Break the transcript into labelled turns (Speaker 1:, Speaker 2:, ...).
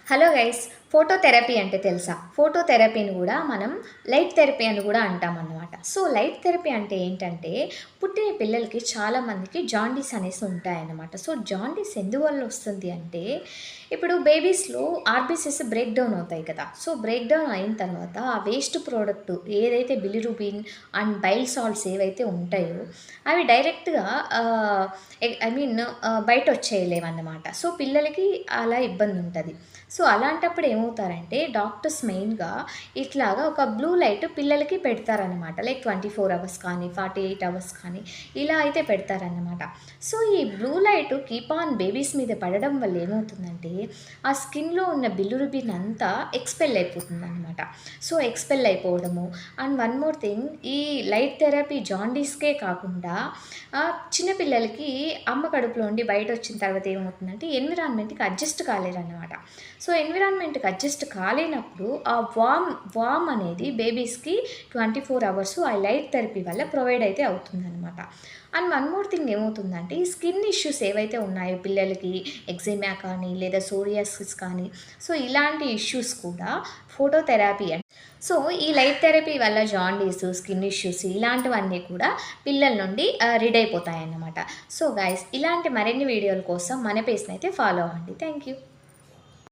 Speaker 1: Hello guys, phototherapy అంటే తెలుసా? ఫోటోథెరపీని కూడా మనం లైట్ థెరపీ అని కూడా అంటామన్నమాట. సో లైట్ థెరపీ అంటే ఏంటంటే, పుట్టిన పిల్లలకి చాలామందికి జాండీస్ అనేసి ఉంటాయన్నమాట. సో జాండీస్ ఎందువల్ల వస్తుంది అంటే, ఇప్పుడు బేబీస్లో ఆర్బీసీస్ బ్రేక్ డౌన్ అవుతాయి కదా. సో బ్రేక్ డౌన్ అయిన తర్వాత ఆ వేస్ట్ ప్రోడక్ట్ ఏదైతే బిలిరూబిన్ అండ్ బైల్ సాల్ట్స్ ఏవైతే ఉంటాయో అవి డైరెక్ట్గా బయట వచ్చేయలేవన్నమాట. సో పిల్లలకి అలా ఇబ్బంది ఉంటుంది. సో అలాంటప్పుడు ఏమవుతారంటే, డాక్టర్స్ మెయిన్‌గా ఇట్లాగా ఒక బ్లూ లైట్ పిల్లలకి పెడతారనమాట. లైక్ 24 అవర్స్ కానీ, 48 అవర్స్ కానీ ఇలా అయితే పెడతారనమాట. సో ఈ blue light keep on babies మీద పడడం వల్ల ఏమవుతుందంటే, ఆ స్కిన్‌లో ఉన్న బిలిరుబిన్ అంతా ఎక్స్‌పెల్ అయిపోతుందనమాట. సో ఎక్స్‌పెల్ అయిపోవడము అండ్ వన్ మోర్ థింగ్, ఈ లైట్ థెరపీ జాండీస్‌కే కాకుండా చిన్న పిల్లలకి అమ్మ కడుపులో ఉండి బయటొచ్చిన తర్వాత ఏమవుతుందంటే, ఎన్విరాన్మెంట్‌కి అడ్జస్ట్ కాలేరనమాట. సో ఎన్విరాన్మెంట్‌కి అడ్జస్ట్ కాలేనప్పుడు ఆ వార్మ్ అనేది బేబీస్‌కి 24 అవర్స్ ఆ లైట్ థెరపీ వల్ల ప్రొవైడ్ అయితే అవుతుందనమాట. అండ్ వన్ మోర్ థింగ్ ఏమవుతుందంటే, ఈ స్కిన్ ఇష్యూస్ ఏవైతే ఉన్నాయో పిల్లలకి, ఎగ్జిమా కానీ లేదా సోరియాసిస్ కానీ, సో ఇలాంటి ఇష్యూస్ కూడా ఫోటోథెరపీ సో ఈ లైట్ థెరపీ వల్ల జాండీస్, స్కిన్ ఇష్యూస్ ఇలాంటివన్నీ కూడా పిల్లల నుండి రిడ్ అయిపోతాయన్నమాట. సో గైస్, ఇలాంటి మరిన్ని వీడియోల కోసం మన పేజ్‌ని అయితే ఫాలో అవ్వండి. Thank you.